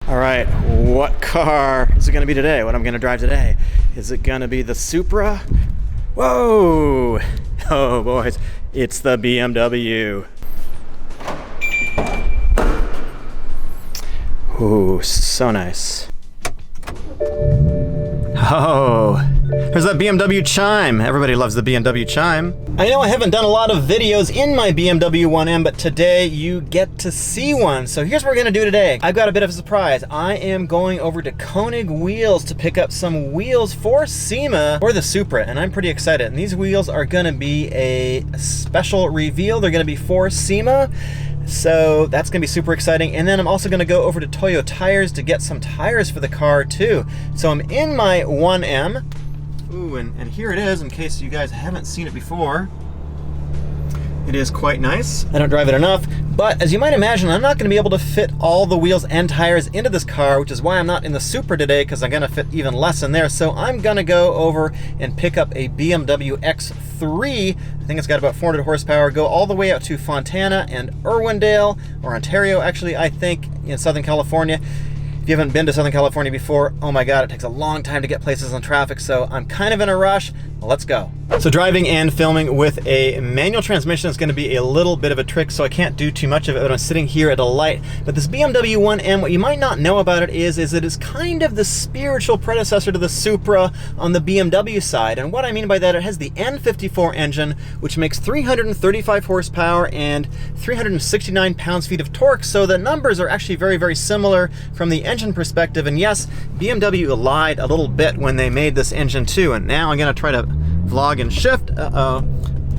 All right, what car is it gonna be today? What I'm gonna drive today? Is it gonna be the Supra? Whoa! Oh boys, it's the BMW. Ooh, so nice. Oh, there's that BMW chime. Everybody loves the BMW chime. I know I haven't done a lot of videos in my BMW 1M, but today you get to see one. So here's what we're gonna do today. I've got a bit of a surprise. I am going over to Koenig Wheels to pick up some wheels for SEMA for the Supra, and I'm pretty excited. And these wheels are gonna be a special reveal. They're gonna be for SEMA. So that's gonna be super exciting. And then I'm also gonna go over to Toyo Tires to get some tires for the car too. So I'm in my 1M. Ooh, and here it is in case you guys haven't seen it before. It is quite nice. I don't drive it enough, but as you might imagine, I'm not gonna be able to fit all the wheels and tires into this car, which is why I'm not in the Supra today, because I'm gonna fit even less in there. So I'm gonna go over and pick up a BMW X3. I think it's got about 400 horsepower, go all the way out to Fontana and Irwindale, or Ontario, actually, I think, in Southern California. If you haven't been to Southern California before, oh my God, it takes a long time to get places on traffic, so I'm kind of in a rush. Let's go. So driving and filming with a manual transmission is going to be a little bit of a trick, so I can't do too much of it when I'm sitting here at a light. But this BMW 1M, what you might not know about it is it is kind of the spiritual predecessor to the Supra on the BMW side. And what I mean by that, it has the N54 engine, which makes 335 horsepower and 369 pounds-feet of torque. So the numbers are actually very, very similar from the engine perspective. And yes, BMW lied a little bit when they made this engine too. And now I'm going to try to vlog and shift. Uh-oh.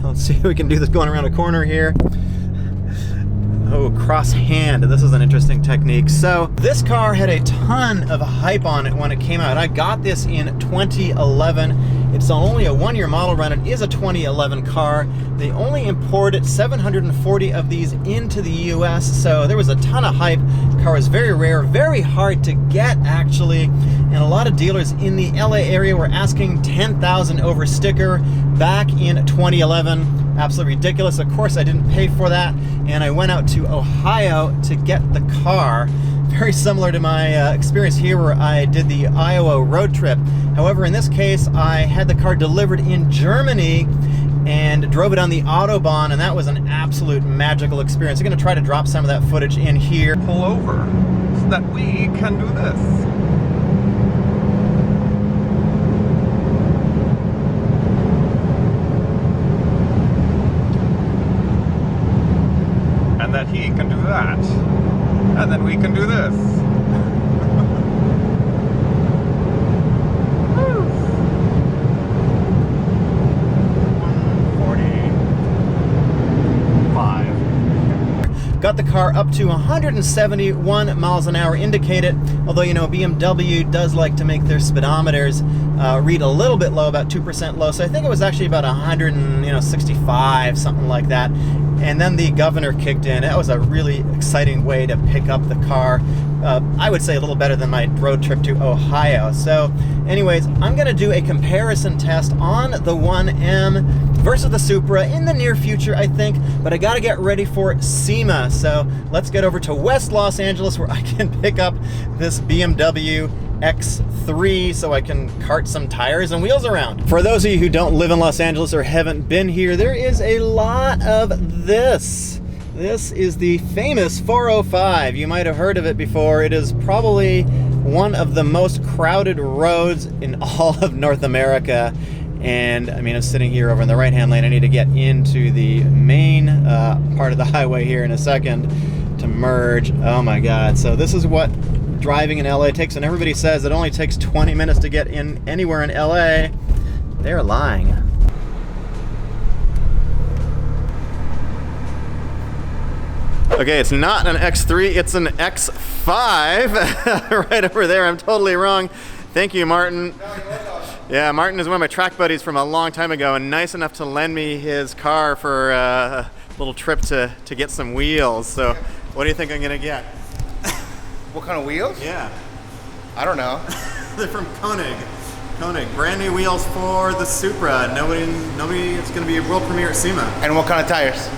Let's see if we can do this going around a corner here. Oh, cross hand. This is an interesting technique. So this car had a ton of hype on it when it came out. I got this in 2011. It's only a one-year model run. It is a 2011 car. They only imported 740 of these into the US, so there was a ton of hype. The car was very rare, very hard to get actually, and a lot of dealers in the LA area were asking $10,000 over sticker back in 2011. Absolutely ridiculous. Of course, I didn't pay for that, and I went out to Ohio to get the car. Very similar to my experience here where I did the Iowa road trip. However, in this case, I had the car delivered in Germany and drove it on the Autobahn, and that was an absolute magical experience. I'm gonna try to drop some of that footage in here. Pull over so that we can do this. And that he can do that. And then we can do this. 145. Got the car up to 171 miles an hour indicated, although, you know, BMW does like to make their speedometers read a little bit low, about 2% low. So I think it was actually about 165, something like that. And then the governor kicked in. That was a really exciting way to pick up the car. I would say a little better than my road trip to Ohio. So anyways, I'm gonna do a comparison test on the 1M versus the Supra in the near future, I think, but I gotta get ready for SEMA. So let's get over to West Los Angeles where I can pick up this BMW X3 so I can cart some tires and wheels around. For those of you who don't live in Los Angeles or haven't been here, there is a lot of this. This is the famous 405. You might have heard of it before. It is probably one of the most crowded roads in all of North America. And I mean, I'm sitting here over in the right-hand lane. I need to get into the main part of the highway here in a second to merge. Oh my God. So this is what driving in LA takes, and everybody says it only takes 20 minutes to get in anywhere in LA. They're lying. Okay, it's not an X3, it's an X5. Right over there, I'm totally wrong. Thank you, Martin. Yeah, Martin is one of my track buddies from a long time ago, and nice enough to lend me his car for a little trip to get some wheels. So what do you think I'm gonna get? What kind of wheels? Yeah. I don't know. They're from Koenig. Koenig, brand new wheels for the Supra. Nobody, it's gonna be a world premiere at SEMA. And what kind of tires?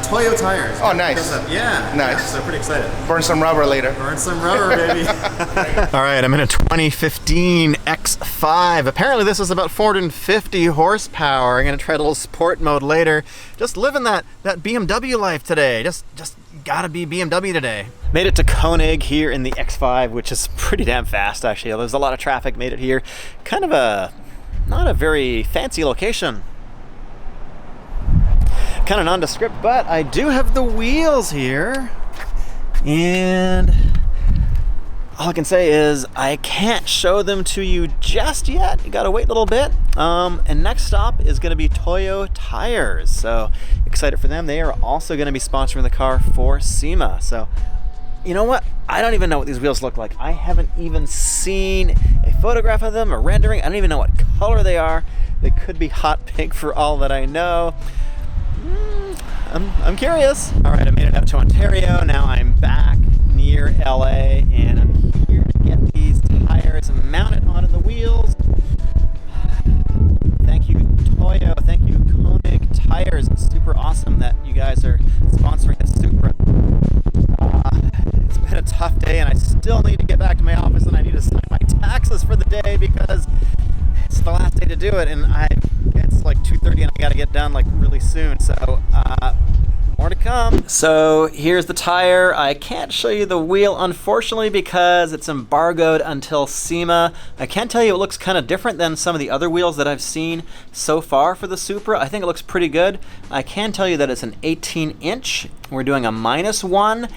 Toyo tires. Oh, nice. Yeah. Nice. So pretty excited. Burn some rubber later. Burn some rubber, baby. All right, I'm in a 2015 X5. Apparently this is about 450 horsepower. I'm gonna try a little sport mode later. Just living that BMW life today. Just gotta be BMW today. Made it to Koenig here in the X5, which is pretty damn fast actually. There's a lot of traffic, made it here. Kind of not a very fancy location. Kind of nondescript, but I do have the wheels here. And all I can say is I can't show them to you just yet. You gotta wait a little bit. And next stop is gonna be Toyo Tires. So excited for them. They are also gonna be sponsoring the car for SEMA. So you know what? I don't even know what these wheels look like. I haven't even seen a photograph of them, a rendering. I don't even know what color they are. They could be hot pink for all that I know. I'm curious. All right, I made it up to Ontario. Now I'm back near LA, and I'm here to get these tires mounted onto the wheels. Thank you, Toyo. Thank you, Koenig Tires. It's super awesome that you guys are sponsoring the Supra. It's been a tough day, and I still need to get back to my office, and I need to sign my taxes for the day because it's the last day to do it, and it's like 2:30, and I got to get done like really soon. So more to come. So here's the tire. I can't show you the wheel, unfortunately, because it's embargoed until SEMA. I can tell you it looks kind of different than some of the other wheels that I've seen so far for the Supra. I think it looks pretty good. I can tell you that it's an 18-inch. We're doing a -1.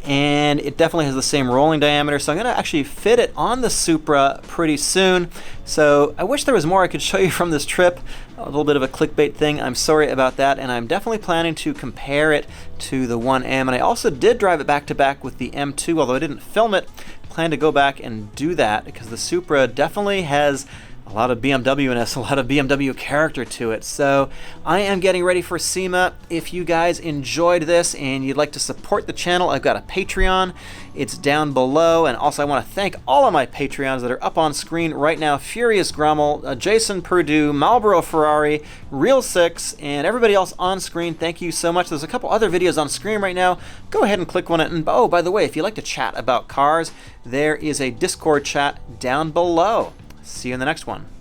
And it definitely has the same rolling diameter, so I'm gonna actually fit it on the Supra pretty soon. So I wish there was more I could show you from this trip. A little bit of a clickbait thing, I'm sorry about that, and I'm definitely planning to compare it to the 1M, and I also did drive it back to back with the M2, although I didn't film it. Plan to go back and do that because the Supra definitely has a lot of BMW-ness, a lot of BMW character to it. So I am getting ready for SEMA. If you guys enjoyed this and you'd like to support the channel, I've got a Patreon. It's down below. And also I want to thank all of my Patreons that are up on screen right now. Furious Grummel, Jason Purdue, Marlboro Ferrari, Real 6, and everybody else on screen. Thank you so much. There's a couple other videos on screen right now. Go ahead and click on it. And oh, by the way, if you'd like to chat about cars, there is a Discord chat down below. See you in the next one.